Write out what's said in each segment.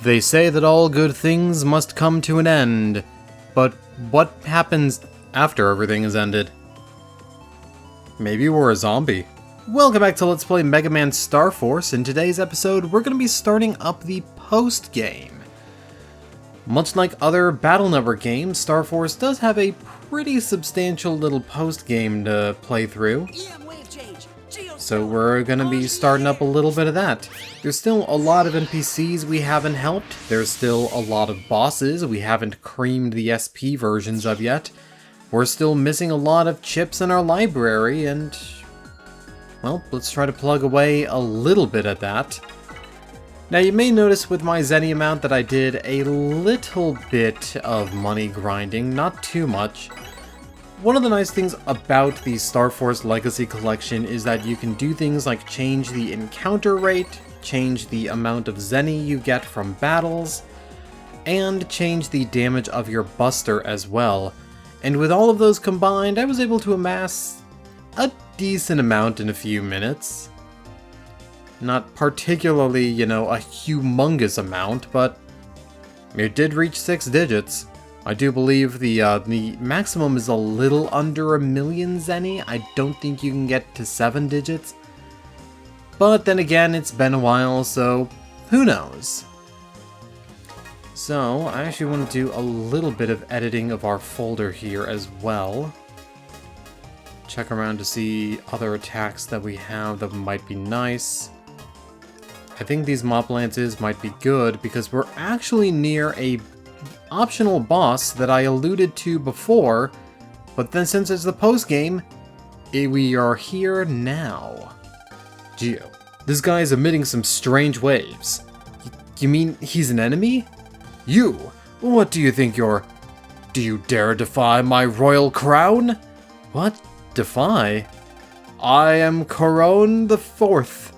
They say that all good things must come to an end, but what happens after everything is ended? Maybe we're a zombie. Welcome back to Let's Play Mega Man Star Force. In today's episode, we're going to be starting up the post-game. Much like other Battle Network games, Star Force does have a pretty substantial little post-game to play through. So we're going to be starting up a little bit of that. There's still a lot of NPCs we haven't helped. There's still a lot of bosses we haven't creamed the SP versions of yet. We're still missing a lot of chips in our library, and well, let's try to plug away a little bit at that. Now you may notice with my Zenny amount that I did a little bit of money grinding, not too much. One of the nice things about the Star Force Legacy Collection is that you can do things like change the encounter rate, change the amount of Zenny you get from battles, and change the damage of your buster as well. And with all of those combined, I was able to amass a decent amount in a few minutes. Not particularly, a humongous amount, but it did reach 6 digits. I do believe the maximum is a little under 1 million Zenny. I don't think you can get to 7 digits. But then again, it's been a while, so who knows? So, I actually want to do a little bit of editing of our folder here as well. Check around to see other attacks that we have that might be nice. I think these Mop Lances might be good because we're actually near a optional boss that I alluded to before, but then since it's the post-game, we are here now. Geo, this guy is emitting some strange waves. You mean he's an enemy? You, what do you think you're... Do you dare defy my royal crown? What? Defy? I am Couronne the 4th,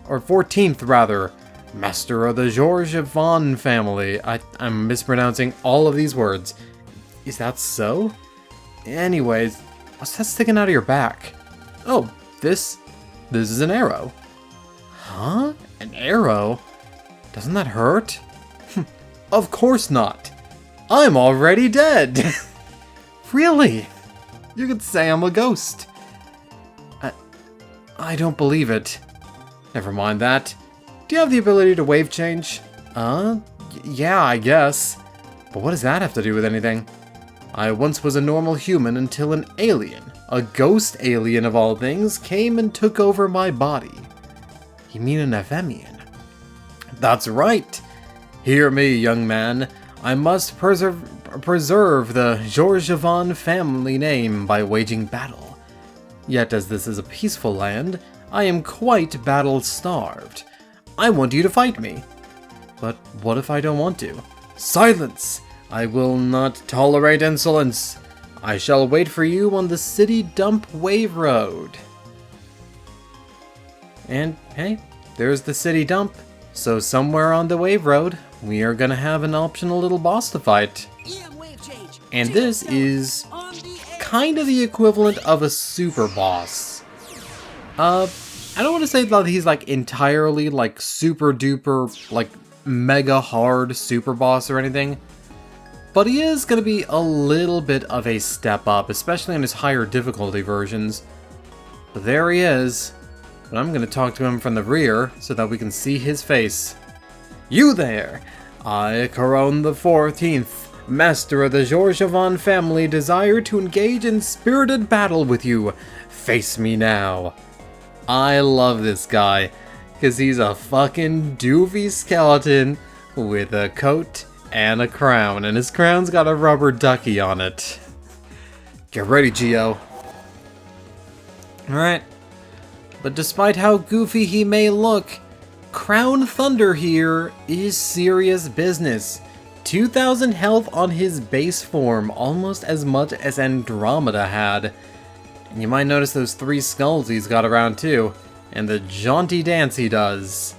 or 14th rather, Master of the Georges-Von family. I'm mispronouncing all of these words. Is that so? Anyways, what's that sticking out of your back? Oh, this is an arrow. Huh? An arrow? Doesn't that hurt? Of course not. I'm already dead. Really? You could say I'm a ghost. I don't believe it. Never mind that. Do you have the ability to wave change? Yeah, I guess. But what does that have to do with anything? I once was a normal human until an alien, a ghost alien of all things, came and took over my body. You mean an Ephemian? That's right. Hear me, young man. I must preserve the Georges-Von family name by waging battle. Yet as this is a peaceful land, I am quite battle-starved. I want you to fight me. But what if I don't want to? Silence! I will not tolerate insolence. I shall wait for you on the City Dump Wave Road. And hey, there's the City Dump. So somewhere on the Wave Road, we are gonna have an optional little boss to fight. And this is kind of the equivalent of a super boss. I don't want to say that he's like entirely like super duper like mega hard super boss or anything, but he is going to be a little bit of a step up, especially on his higher difficulty versions. But there he is, but I'm going to talk to him from the rear so that we can see his face. You there! I, Couronne the 14th, Master of the Georges-Von family, desire to engage in spirited battle with you. Face me now. I love this guy, because he's a fucking doofy skeleton with a coat and a crown, and his crown's got a rubber ducky on it. Get ready, Geo. Alright. But despite how goofy he may look, Crown Thunder here is serious business. 2,000 health on his base form, almost as much as Andromeda had. And you might notice those 3 skulls he's got around too, and the jaunty dance he does.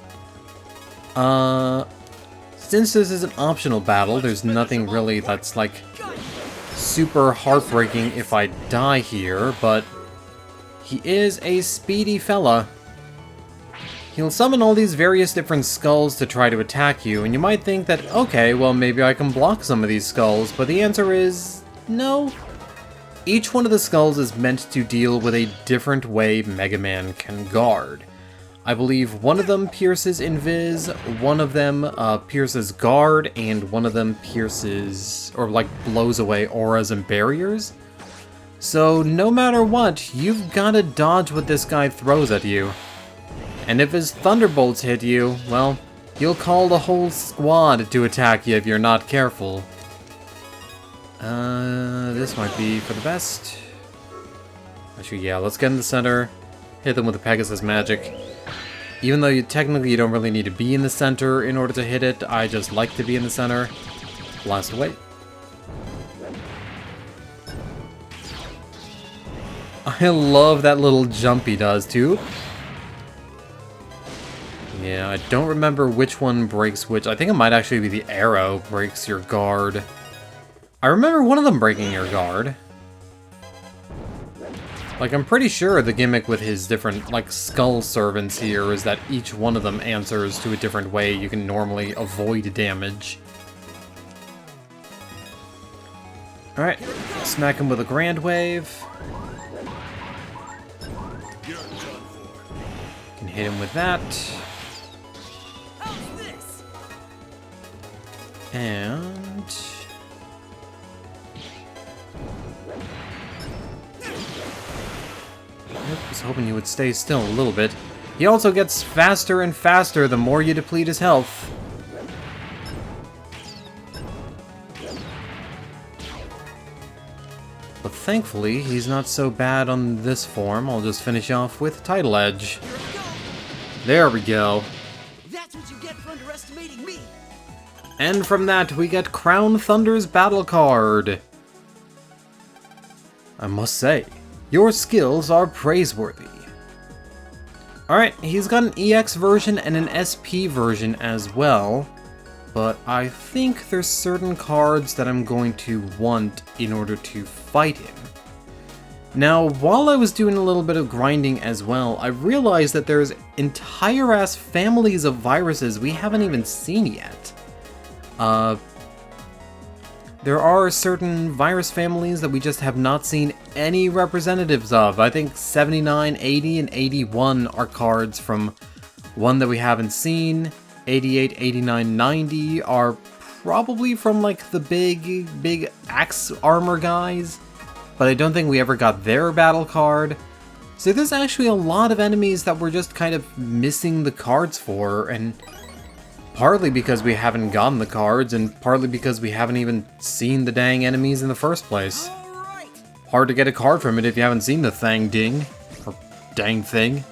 Since this is an optional battle, there's nothing really that's like super heartbreaking if I die here, but he is a speedy fella. He'll summon all these various different skulls to try to attack you, and you might think that, okay, well maybe I can block some of these skulls, but the answer is no. Each one of the skulls is meant to deal with a different way Mega Man can guard. I believe one of them pierces Invis, one of them pierces Guard, and one of them pierces, or like blows away auras and barriers. So no matter what, you've gotta dodge what this guy throws at you. And if his thunderbolts hit you, well, you'll call the whole squad to attack you if you're not careful. This might be for the best. Actually, yeah, let's get in the center, hit them with the Pegasus magic. Even though technically you don't really need to be in the center in order to hit it, I just like to be in the center. Blast away. I love that little jump he does too. Yeah, I don't remember which one breaks which. I think it might actually be the arrow breaks your guard. I remember one of them breaking your guard. Like, I'm pretty sure the gimmick with his different, like, skull servants here is that each one of them answers to a different way you can normally avoid damage. Alright, smack him with a Grand Wave. Can hit him with that. And... I was hoping you would stay still a little bit. He also gets faster and faster the more you deplete his health. But thankfully, he's not so bad on this form. I'll just finish off with Tidal Edge. There we go. That's what you get for underestimating me. And from that, we get Crown Thunder's battle card. I must say, your skills are praiseworthy. Alright, he's got an EX version and an SP version as well, but I think there's certain cards that I'm going to want in order to fight him. Now, while I was doing a little bit of grinding as well, I realized that there's entire-ass families of viruses we haven't even seen yet. There are certain virus families that we just have not seen any representatives of. I think 79, 80, and 81 are cards from one that we haven't seen. 88, 89, 90 are probably from like the big axe armor guys, but I don't think we ever got their battle card. So there's actually a lot of enemies that we're just kind of missing the cards for, and partly because we haven't gotten the cards, and partly because we haven't even seen the dang enemies in the first place. Hard to get a card from it if you haven't seen the thang ding, or dang thing.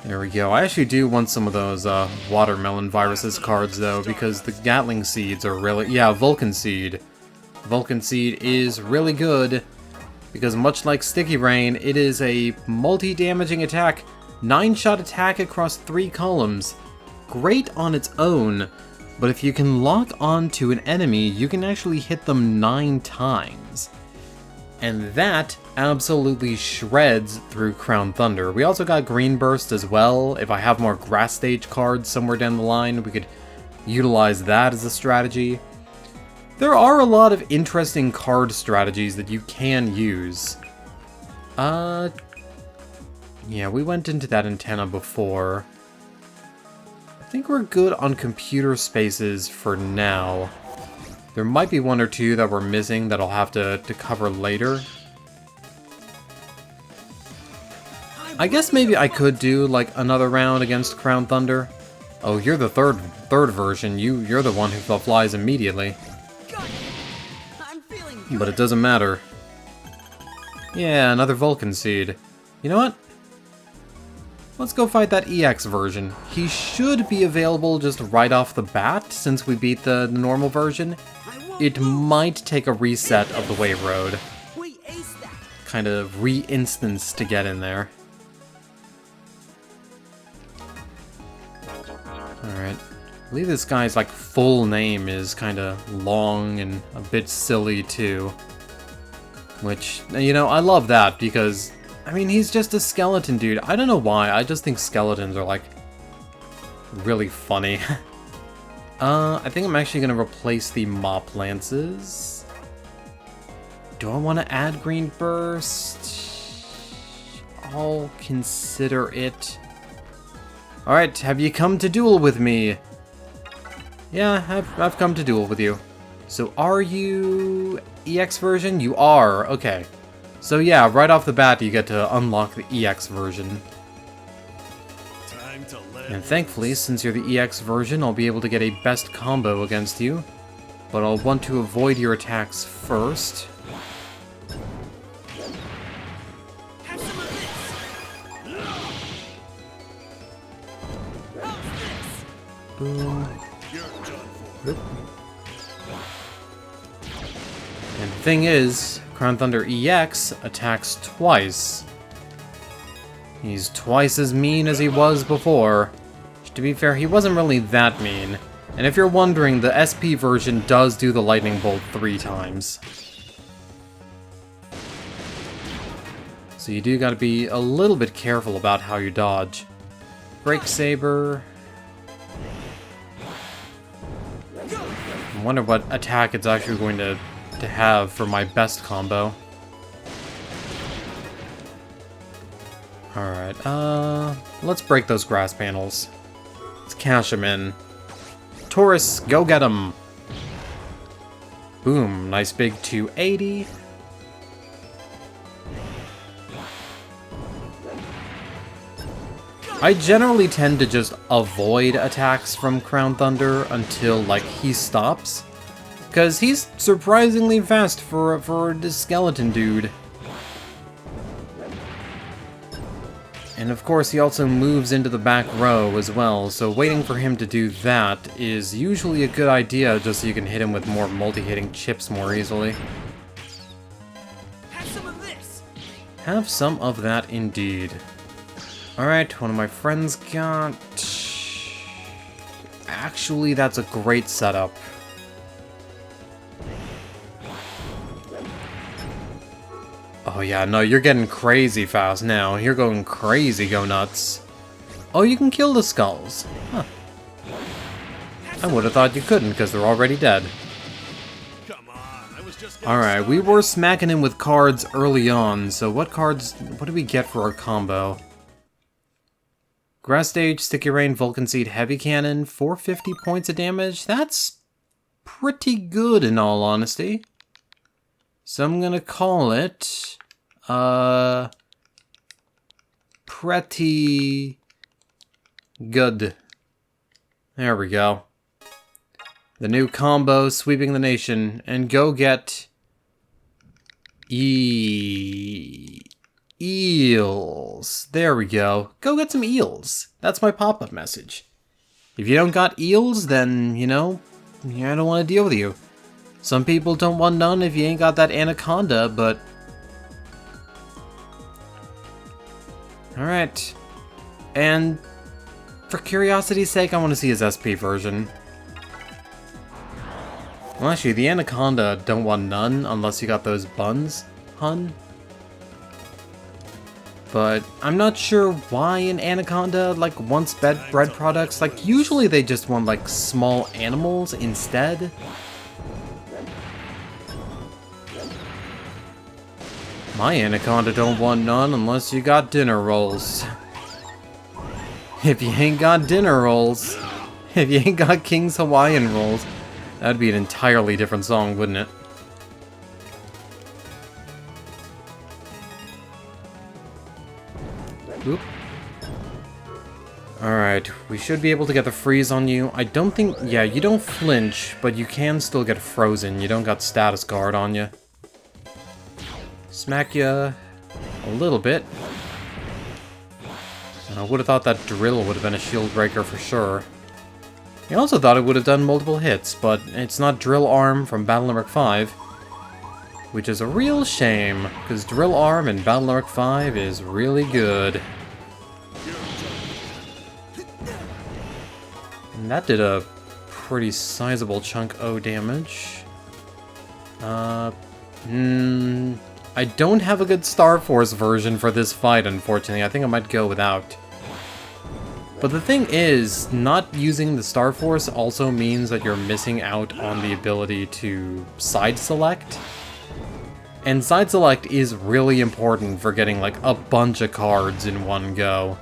There we go. I actually do want some of those watermelon viruses cards though, because the Gatling seeds are really... yeah, Vulcan Seed. Vulcan Seed is really good, because much like Sticky Rain, it is a multi-damaging attack. 9-shot attack across 3 columns. Great on its own, but if you can lock onto an enemy, you can actually hit them 9 times. And that absolutely shreds through Crown Thunder. We also got Green Burst as well. If I have more Grass Stage cards somewhere down the line, we could utilize that as a strategy. There are a lot of interesting card strategies that you can use. Yeah, we went into that antenna before. I think we're good on computer spaces for now. There might be one or two that we're missing that I'll have to cover later. I guess maybe I could do like another round against Crown Thunder. Oh, you're the third version. You're the one who flies immediately. But it doesn't matter. Yeah, another Vulcan Seed. You know what? Let's go fight that EX version. He should be available just right off the bat, since we beat the normal version. It might take a reset of the Wave Road. Kind of re-instance to get in there. Alright. I believe this guy's like full name is kind of long and a bit silly too. Which, you know, I love that because I mean, he's just a skeleton dude. I don't know why, I just think skeletons are, like, really funny. I think I'm actually gonna replace the Mop Lances. Do I want to add Green Burst? I'll consider it. Alright, have you come to duel with me? Yeah, I've come to duel with you. So are you EX version? You are, okay. So yeah, right off the bat you get to unlock the EX version. And thankfully, since you're the EX version, I'll be able to get a best combo against you. But I'll want to avoid your attacks first. Boom. Oop. And the thing is, Crown Thunder EX attacks twice. He's twice as mean as he was before. To be fair, he wasn't really that mean. And if you're wondering, the SP version does do the Lightning Bolt 3 times. So you do gotta be a little bit careful about how you dodge. Break Saber. I wonder what attack it's actually going to have for my best combo. Alright, let's break those grass panels. Let's cash them in. Taurus, go get him! Boom, nice big 280. I generally tend to just avoid attacks from Crown Thunder until, like, he stops. Because he's surprisingly fast for this skeleton dude. And of course he also moves into the back row as well, so waiting for him to do that is usually a good idea just so you can hit him with more multi-hitting chips more easily. Have some of this. Have some of that indeed. Alright, one of my friends got... Actually, that's a great setup. Oh yeah, no, you're getting crazy fast now. You're going crazy, go nuts. Oh, you can kill the skulls. Huh. I would have thought you couldn't, because they're already dead. Alright, we were smacking him with cards early on, so what do we get for our combo? Grass Stage, Sticky Rain, Vulcan Seed, Heavy Cannon, 450 points of damage? That's pretty good in all honesty. So I'm gonna call it, pretty good. There we go. The new combo, sweeping the nation, and go get eels. There we go. Go get some eels. That's my pop-up message. If you don't got eels, then, you know, I don't want to deal with you. Some people don't want none if you ain't got that anaconda, but... Alright. And for curiosity's sake, I want to see his SP version. Well, actually, the anaconda don't want none unless you got those buns, hun. But I'm not sure why an anaconda, like, wants bread products. Like, usually they just want, like, small animals instead. My anaconda don't want none unless you got dinner rolls. If you ain't got dinner rolls, if you ain't got King's Hawaiian rolls, that'd be an entirely different song, wouldn't it? Oop. Alright, we should be able to get the freeze on you. I don't think... Yeah, you don't flinch, but you can still get frozen. You don't got status guard on you. Smack ya a little bit. And I would have thought that drill would have been a shield breaker for sure. I also thought it would have done multiple hits, but it's not Drill Arm from Battle Network 5. Which is a real shame, because Drill Arm in Battle Network 5 is really good. And that did a pretty sizable chunk O damage. I don't have a good Star Force version for this fight, unfortunately. I think I might go without. But the thing is, not using the Star Force also means that you're missing out on the ability to side select. And side select is really important for getting like a bunch of cards in one go.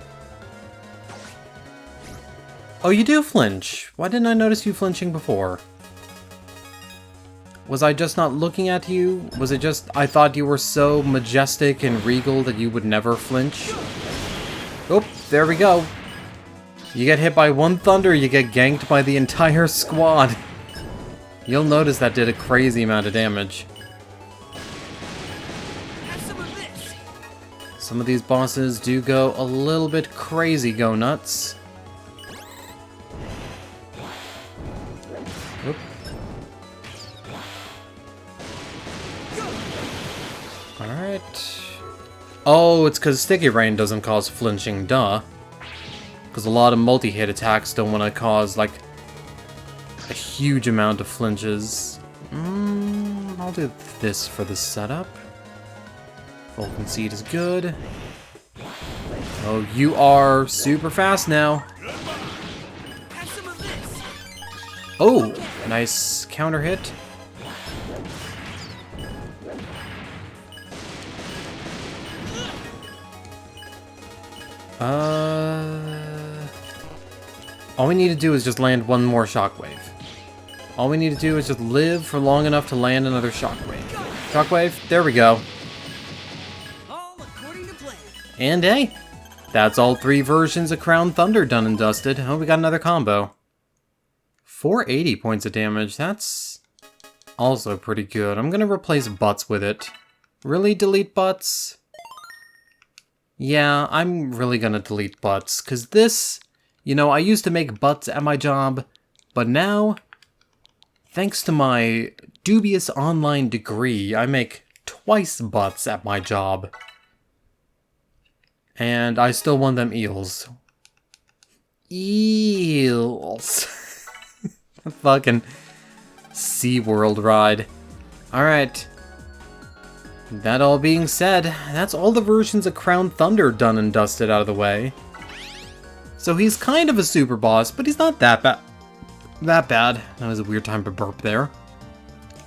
Oh, you do flinch. Why didn't I notice you flinching before? Was I just not looking at you? Was it just I thought you were so majestic and regal that you would never flinch? Oh, there we go. You get hit by one thunder, you get ganked by the entire squad. You'll notice that did a crazy amount of damage. Some of these bosses do go a little bit crazy, go nuts. Oop. Alright. Oh, it's because Sticky Rain doesn't cause flinching, duh. Because a lot of multi-hit attacks don't want to cause, like, a huge amount of flinches. I'll do this for the setup. Vulcan Seed is good. Oh, you are super fast now. Oh, nice counter hit. All we need to do is just land one more shockwave. All we need to do is just live for long enough to land another shockwave. Shockwave, there we go. All according to plan. And hey, that's all 3 versions of Crown Thunder done and dusted. Oh, we got another combo. 480 points of damage, that's also pretty good. I'm gonna replace butts with it. Really, delete butts? Yeah, I'm really gonna delete butts, because this, you know, I used to make butts at my job, but now, thanks to my dubious online degree, I make twice butts at my job. And I still want them eels. Eels. Fucking SeaWorld ride. Alright. That all being said, that's all the versions of Crown Thunder done and dusted out of the way. So he's kind of a super boss, but he's not that bad. That was a weird time to burp there.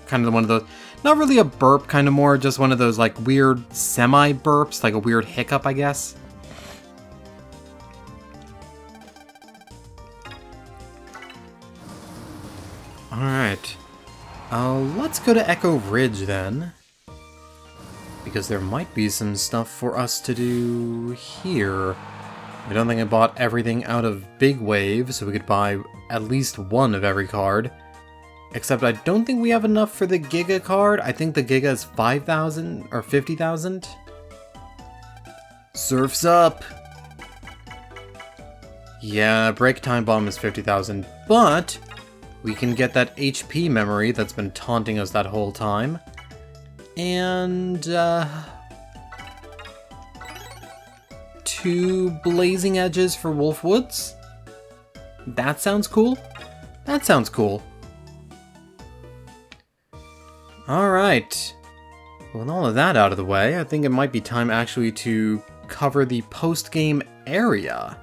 Kind of one of those, not really a burp, kind of more just one of those like weird semi-burps, like a weird hiccup, I guess. Alright. Let's go to Echo Ridge then. Because there might be some stuff for us to do here. I don't think I bought everything out of Big Wave, so we could buy at least one of every card. Except I don't think we have enough for the Giga card. I think the Giga is 5,000 or 50,000. Surf's up! Yeah, Break Time Bomb is 50,000, but we can get that HP memory that's been taunting us that whole time. And, 2 Blazing Edges for Wolfwoods? That sounds cool. That sounds cool. Alright. With all of that out of the way, I think it might be time actually to cover the post-game area.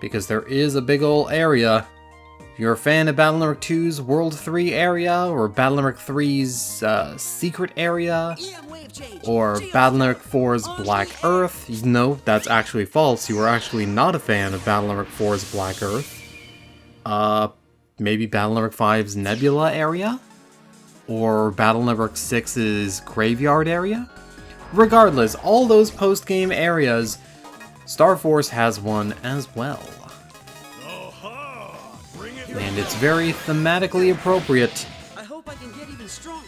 Because there is a big ol' area. If you're a fan of Battle Network 2's World 3 area, or Battle Network 3's Secret area, or Battle Network 4's Black Earth, no, that's actually false. You are actually not a fan of Battle Network 4's Black Earth. Maybe Battle Network 5's Nebula area? Or Battle Network 6's Graveyard area? Regardless, all those post-game areas, Star Force has one as well. And it's very thematically appropriate. I hope I can get even stronger.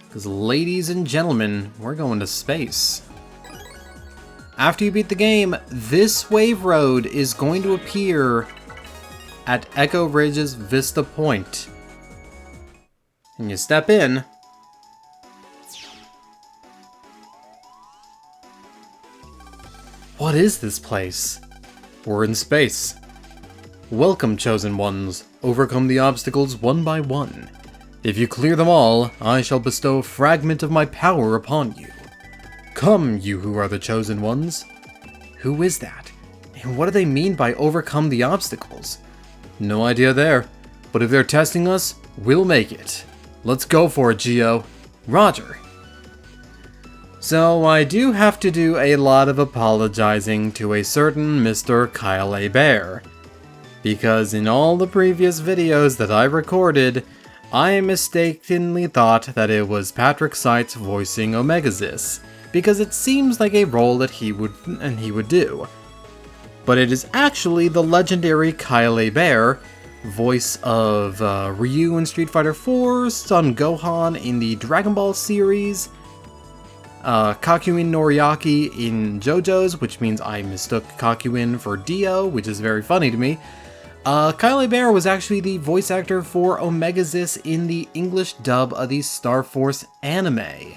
Because ladies and gentlemen, we're going to space. After you beat the game, this wave road is going to appear at Echo Ridge's Vista Point. And you step in. What is this place? We're in space. Welcome, Chosen Ones. Overcome the obstacles one by one. If you clear them all, I shall bestow a fragment of my power upon you. Come, you who are the chosen ones. Who is that? And what do they mean by overcome the obstacles? No idea there, but if they're testing us, we'll make it. Let's go for it, Geo. Roger. So I do have to do a lot of apologizing to a certain Mr. Kyle A. Bear, because in all the previous videos that I recorded, I mistakenly thought that it was Patrick Seitz voicing Omega-Xis, because it seems like a role that he would do. But it is actually the legendary Kyle A. Bear, voice of Ryu in Street Fighter IV, Son Gohan in the Dragon Ball series, Kakuin Noriaki in JoJo's, which means I mistook Kakuin for Dio, which is very funny to me. Kyle A. Bear was actually the voice actor for Omega-Xis in the English dub of the Star Force anime,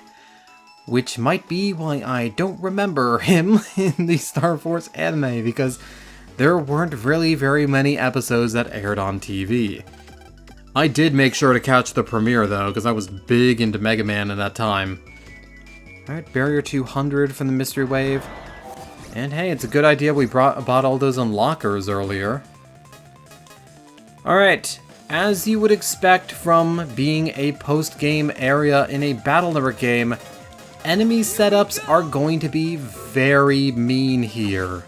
which might be why I don't remember him in the Star Force anime, because there weren't really very many episodes that aired on TV. I did make sure to catch the premiere though, because I was big into Mega Man at that time. Alright, Barrier 200 from the Mystery Wave. And hey, it's a good idea we bought all those unlockers earlier. Alright, as you would expect from being a post-game area in a Battle Network game, enemy setups are going to be very mean here.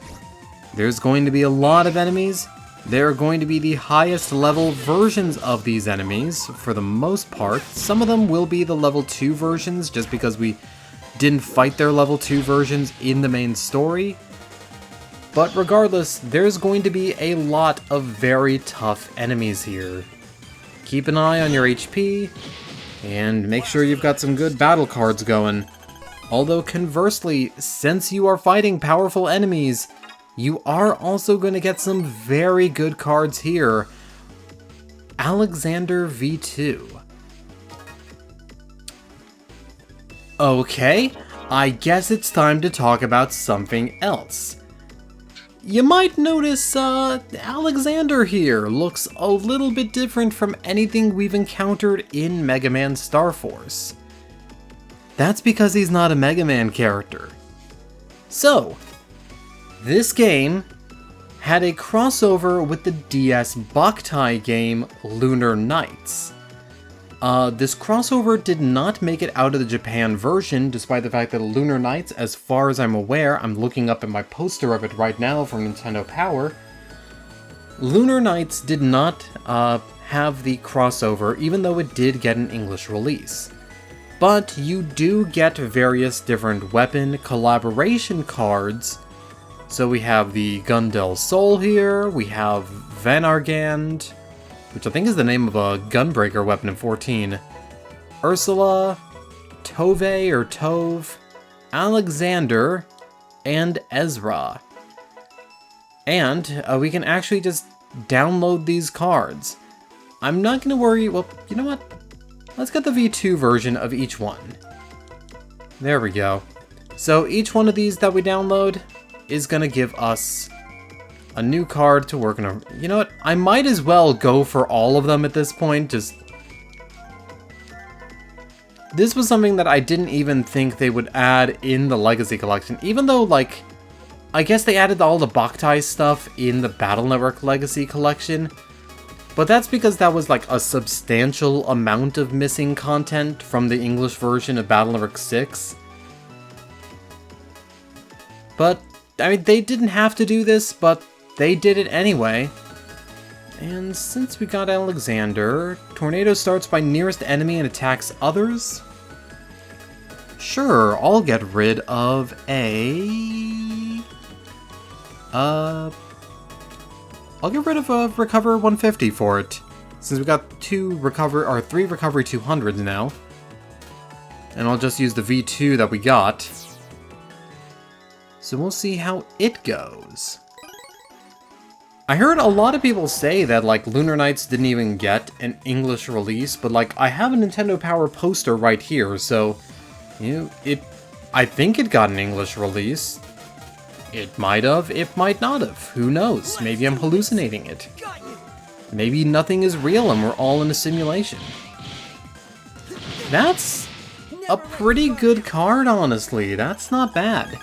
There's going to be a lot of enemies. They're going to be the highest level versions of these enemies, for the most part. Some of them will be the level 2 versions, just because we didn't fight their level 2 versions in the main story. But regardless, there's going to be a lot of very tough enemies here. Keep an eye on your HP, and make sure you've got some good battle cards going. Although conversely, since you are fighting powerful enemies, you are also going to get some very good cards here. Alexander V2. Okay, I guess it's time to talk about something else. You might notice, Alexander here looks a little bit different from anything we've encountered in Mega Man Star Force. That's because he's not a Mega Man character. So, this game had a crossover with the DS Boktai game Lunar Nights. This crossover did not make it out of the Japan version, despite the fact that Lunar Nights, as far as I'm aware, I'm looking up at my poster of it right now from Nintendo Power, Lunar Nights did not have the crossover, even though it did get an English release. But you do get various different weapon collaboration cards. So we have the Gundel Soul here, we have Vanargand, which I think is the name of a Gunbreaker weapon in 14, Ursula, Tove or Tove, Alexander, and Ezra. And we can actually just download these cards. I'm not going to worry, well, you know what? Let's get the V2 version of each one. There we go. So each one of these that we download is going to give us a new card to work on. You know what? I might as well go for all of them at this point. This was something that I didn't even think they would add in the Legacy Collection. Even though, like, I guess they added all the Boktai stuff in the Battle Network Legacy Collection. But that's because that was like a substantial amount of missing content from the English version of Battle Network 6. But, I mean, they didn't have to do this, but they did it anyway. And since we got Alexander, Tornado starts by nearest enemy and attacks others. Sure, I'll get rid of I'll get rid of a Recover 150 for it, since we got 3 Recovery 200s now. And I'll just use the V2 that we got. So we'll see how it goes. I heard a lot of people say that, like, Lunar Nights didn't even get an English release, but, like, I have a Nintendo Power poster right here, so, you know, I think it got an English release. It might have, it might not have. Who knows? Maybe I'm hallucinating it. Maybe nothing is real and we're all in a simulation. That's a pretty good card, honestly. That's not bad.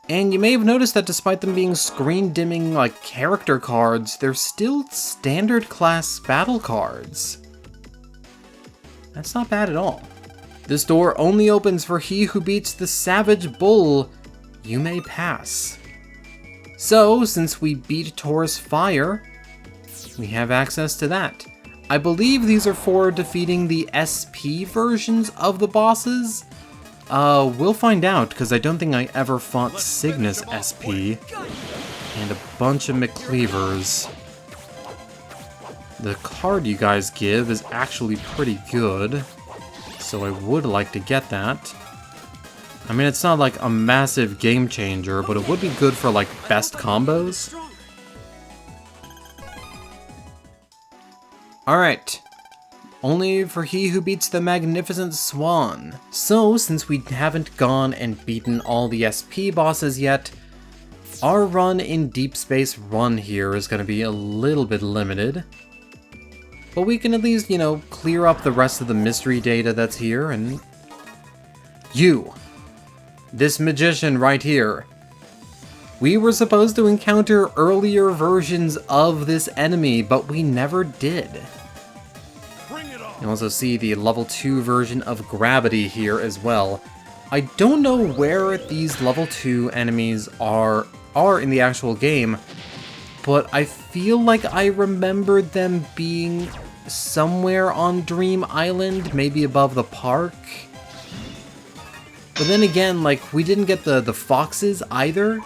And you may have noticed that despite them being screen-dimming, like, character cards, they're still standard class battle cards. That's not bad at all. This door only opens for he who beats the Savage Bull. You may pass. So, since we beat Taurus Fire, we have access to that. I believe these are for defeating the SP versions of the bosses. We'll find out, because I don't think I ever fought Cygnus SP. And a bunch of McCleavers. The card you guys give is actually pretty good, so I would like to get that. I mean, it's not like a massive game changer, but it would be good for, like, best combos. Alright. Only for he who beats the Magnificent Swan. So, since we haven't gone and beaten all the SP bosses yet, our run in Deep Space Run here is going to be a little bit limited. But we can at least, you know, clear up the rest of the mystery data that's here, and... You! This magician right here. We were supposed to encounter earlier versions of this enemy, but we never did. You also see the level 2 version of Gravity here as well. I don't know where these level 2 enemies are in the actual game, but I feel like I remember them being somewhere on Dream Island, maybe above the park. But then again, like, we didn't get the foxes either.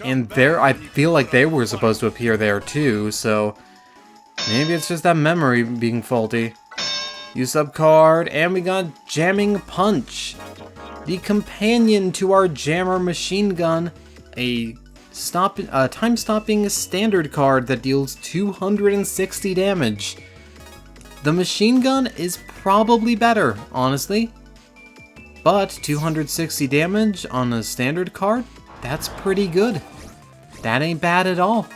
And there, I feel like they were supposed to appear there too, so maybe it's just that memory being faulty. Use up card, and we got Jamming Punch. The companion to our Jammer Machine Gun, a time-stopping standard card that deals 260 damage. The machine gun is probably better, honestly. But 260 damage on a standard card? That's pretty good. That ain't bad at all.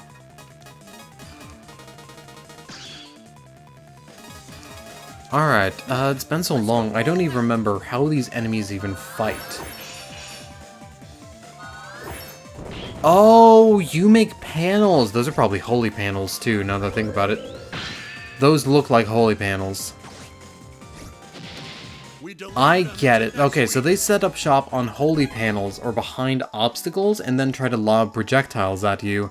Alright, it's been so long, I don't even remember how these enemies even fight. Oh, you make panels! Those are probably holy panels too, now that I think about it. Those look like holy panels. I get it. Okay, so they set up shop on holy panels or behind obstacles and then try to lob projectiles at you.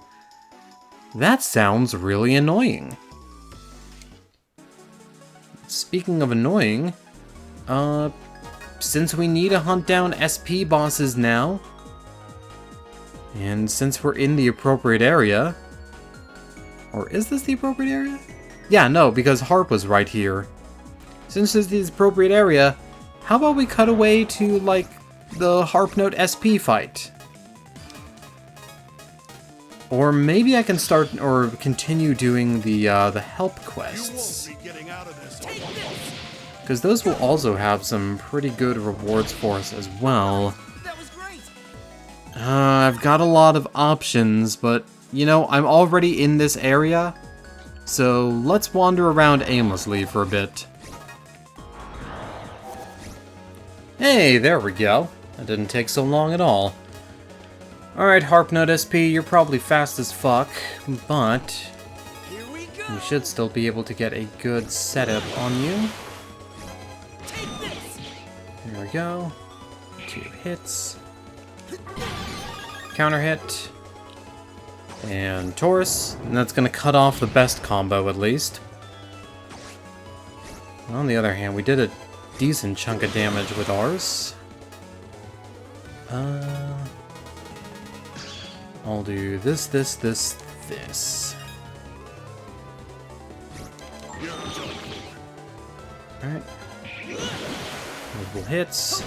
That sounds really annoying. Speaking of annoying, since we need to hunt down SP bosses now, and since we're in the appropriate area, or is this the appropriate area? Yeah, no, because Harp was right here. Since this is the appropriate area, how about we cut away to, like, the Harp Note SP fight? Or maybe I can start or continue doing the help quests. Because those will also have some pretty good rewards for us as well. That was great. I've got a lot of options, but, you know, I'm already in this area, so let's wander around aimlessly for a bit. Hey, there we go. That didn't take so long at all. Alright, Harp Note SP, you're probably fast as fuck, but Here we go. we should still be able to get a good setup on you. Take this. There we go. 2 hits. Counter hit. And Taurus. And that's going to cut off the best combo, at least. On the other hand, we did a decent chunk of damage with ours. I'll do this. Alright. Multiple hits.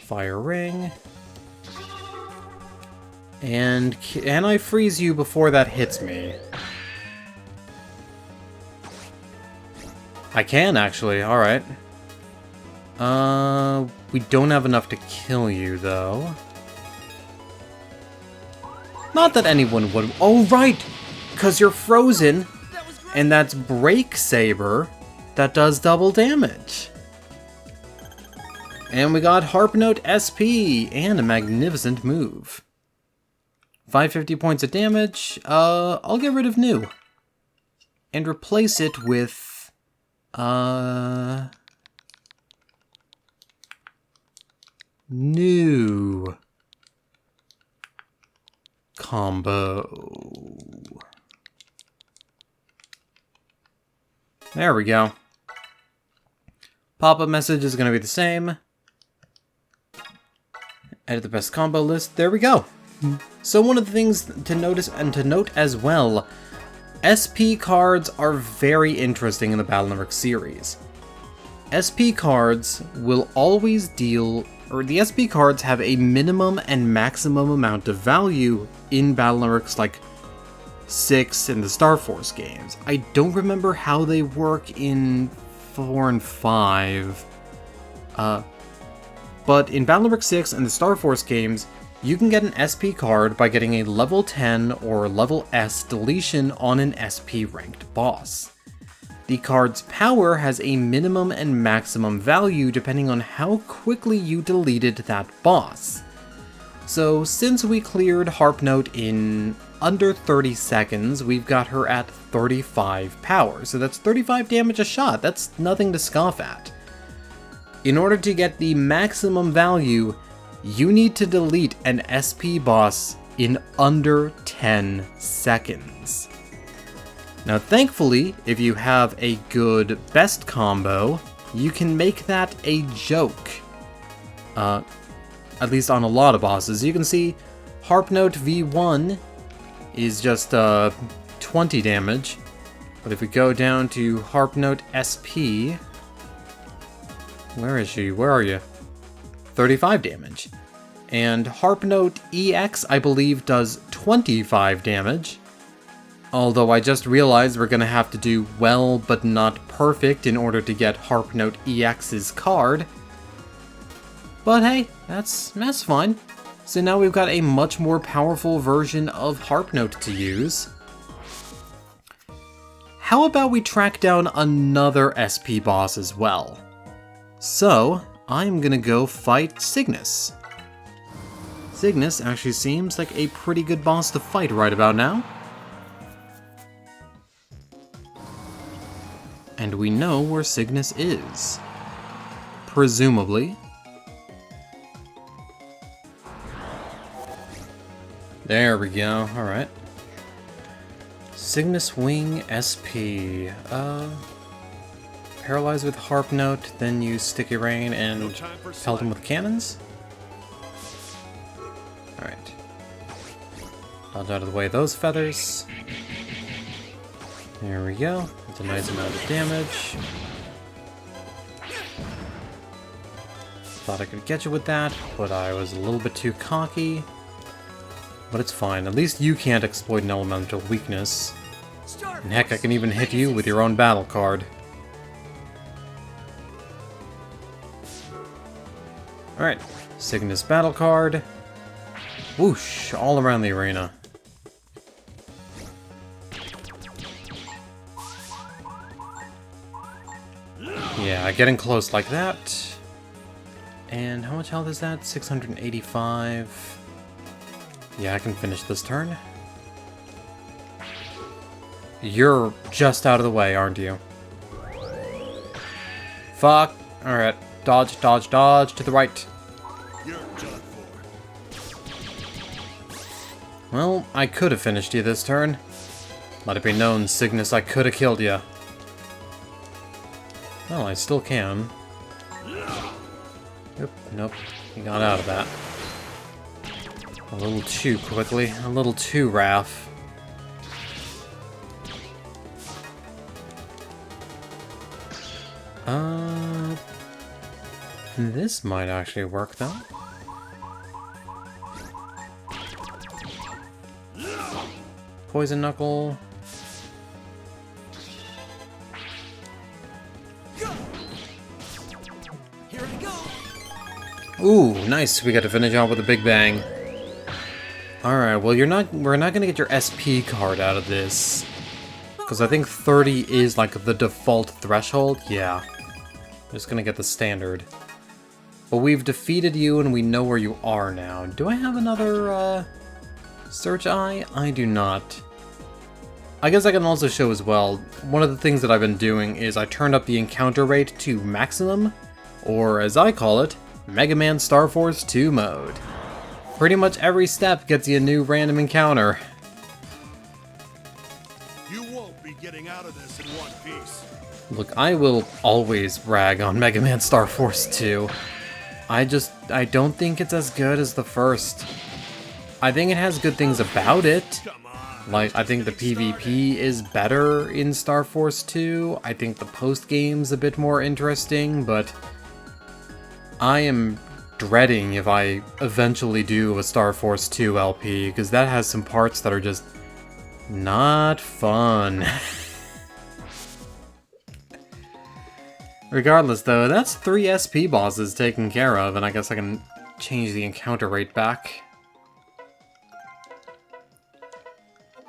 Fire ring. And can I freeze you before that hits me? I can, actually. Alright. We don't have enough to kill you, though. Not that anyone would... Oh, right! Because you're frozen, That was great. and that's Break Saber. that does double damage. And we got Harp Note SP and a magnificent move. 550 points of damage. I'll get rid of New and replace it with New combo. There we go. Pop-up message is going to be the same. Edit the best combo list. There we go. So one of the things to notice and to note as well, SP cards are very interesting in the Battle Network series. SP cards will always deal, or the SP cards have a minimum and maximum amount of value in Battle Networks like 6 and the Star Force games. I don't remember how they work in 4 and 5. But in Battle Network 6 and the Star Force games, you can get an SP card by getting a level 10 or level S deletion on an SP ranked boss. The card's power has a minimum and maximum value depending on how quickly you deleted that boss. So since we cleared Harp Note in under 30 seconds, we've got her at 35 power. So that's 35 damage a shot. That's nothing to scoff at. In order to get the maximum value, you need to delete an SP boss in under 10 seconds. Now thankfully, if you have a good best combo, you can make that a joke. At least on a lot of bosses. You can see Harp Note V1 is just 20 damage, but if we go down to Harp Note SP, where is she? Where are you? 35 damage. And Harp Note EX, I believe, does 25 damage. Although I just realized we're gonna have to do well but not perfect in order to get Harp Note EX's card. But hey, that's fine. So now we've got a much more powerful version of Harp Note to use. How about we track down another SP boss as well? So, I'm gonna go fight Cygnus. Cygnus actually seems like a pretty good boss to fight right about now. And we know where Cygnus is. Presumably. There we go, alright. Cygnus Wing SP. Paralyze with Harp Note, then use Sticky Rain and pelt him with cannons? Alright. Dodge out of the way of those feathers. There we go. That's a nice amount of damage. Thought I could get you with that, but I was a little bit too cocky. But it's fine. At least you can't exploit an elemental weakness. And heck, I can even hit you with your own battle card. Alright, Cygnus battle card. Whoosh, all around the arena. Yeah, getting close like that. And how much health is that? 685. Yeah, I can finish this turn. You're just out of the way, aren't you? Fuck. Alright. Dodge, dodge, dodge to the right. You're done for. Well, I could have finished you this turn. Let it be known, Cygnus, I could have killed you. Well, I still can. Oop, nope. You got out of that. A little too quickly. A little too Raph. This might actually work, though. Poison Knuckle. Here we go. Ooh, nice. We got to finish off with a big bang. Alright, well we're not gonna get your SP card out of this. Because I think 30 is like the default threshold. Yeah. Just gonna get the standard. But we've defeated you and we know where you are now. Do I have another search eye? I do not. I guess I can also show as well, one of the things that I've been doing is I turned up the encounter rate to maximum, or as I call it, Mega Man Star Force 2 mode. Pretty much every step gets you a new random encounter. You won't be getting out of this in one piece. Look, I will always rag on Mega Man Star Force 2. I don't think it's as good as the first. I think it has good things about it. Come on. Like, I think the PvP is better in Star Force 2. I think the post-game's a bit more interesting, but I am dreading if I eventually do a Star Force 2 LP, because that has some parts that are just not fun. Regardless, though, that's 3 SP bosses taken care of, and I guess I can change the encounter rate back.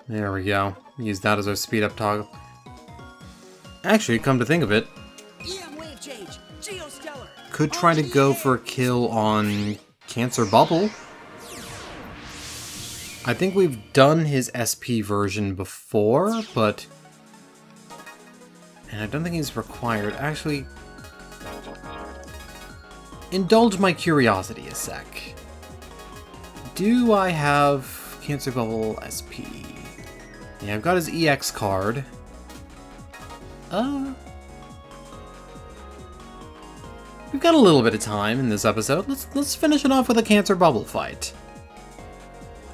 There we go. Use that as our speed up toggle. Actually, come to think of it, EM wave change. Geostellar. could try to go for a kill on Cancer Bubble. I think we've done his SP version before, but... and I don't think he's required. Actually, indulge my curiosity a sec. Do I have Cancer Bubble SP? Yeah, I've got his EX card. We've got a little bit of time in this episode. Let's finish it off with a Cancer Bubble fight.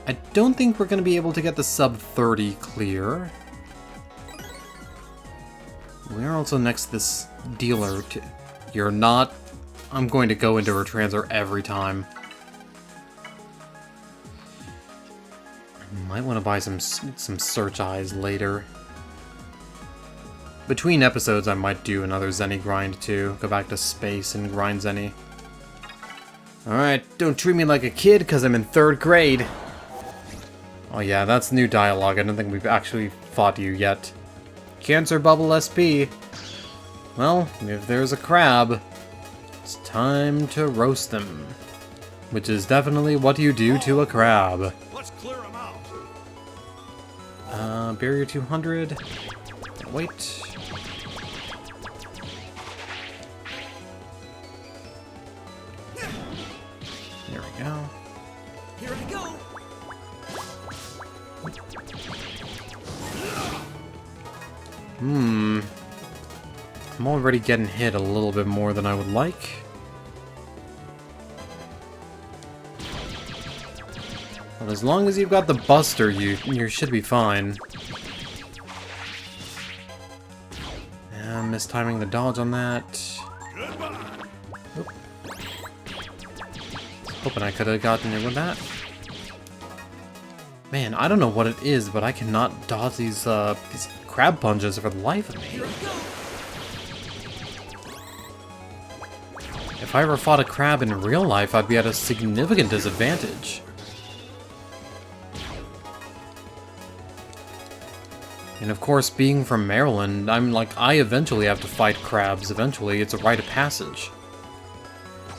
I don't think we're going to be able to get the sub 30 clear. We're also next to this dealer. You're not... I'm going to go into her transfer every time. Might want to buy some search eyes later. Between episodes, I might do another Zenny grind too. Go back to space and grind Zenny. Alright, don't treat me like a kid because I'm in 3rd grade. Oh yeah, that's new dialogue. I don't think we've actually fought you yet. Cancer Bubble SP. Well, if there's a crab, it's time to roast them. Which is definitely what you do to a crab. Let's clear them out. Barrier 200. Wait. There we go. Here I go. I'm already getting hit a little bit more than I would like. But as long as you've got the Buster, you should be fine. Mistiming the dodge on that. Goodbye. Oop. Hoping I could have gotten it with that. Man, I don't know what it is, but I cannot dodge these crab punches for the life of me. If I ever fought a crab in real life, I'd be at a significant disadvantage. And of course, being from Maryland, I eventually have to fight crabs. Eventually, it's a rite of passage.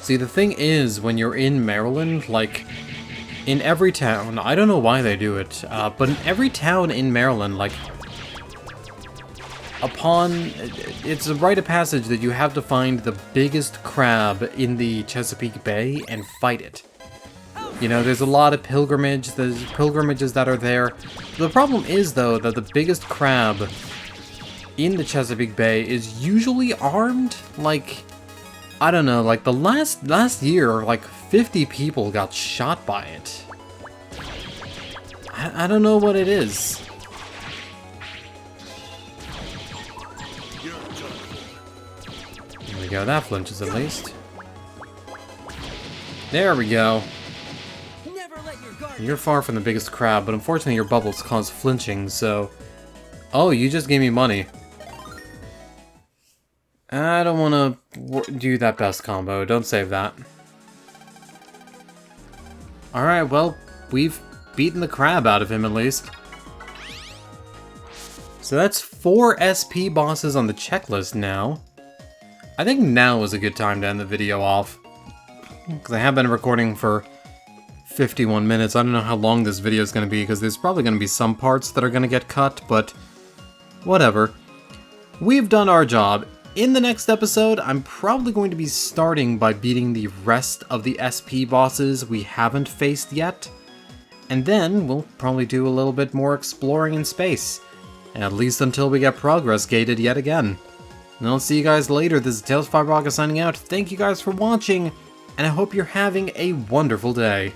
See, the thing is, when you're in Maryland, like, in every town, I don't know why they do it, but in every town in Maryland, like, it's a rite of passage that you have to find the biggest crab in the Chesapeake Bay and fight it. You know, there's a lot of there's pilgrimages that are there. The problem is, though, that the biggest crab in the Chesapeake Bay is usually armed. Like, I don't know, like the last year, like 50 people got shot by it. I don't know what it is. There we go, that flinches at least. There we go. You're far from the biggest crab, but unfortunately your bubbles cause flinching, so... Oh, you just gave me money. I don't want to do that best combo. Don't save that. Alright, well, we've beaten the crab out of him at least. So that's 4 SP bosses on the checklist now. I think now is a good time to end the video off, because I have been recording for 51 minutes. I don't know how long this video is going to be, because there's probably going to be some parts that are going to get cut, but whatever. We've done our job. In the next episode, I'm probably going to be starting by beating the rest of the SP bosses we haven't faced yet, and then we'll probably do a little bit more exploring in space, at least until we get progress gated yet again. And I'll see you guys later. This is Tales of Fiber signing out. Thank you guys for watching, and I hope you're having a wonderful day.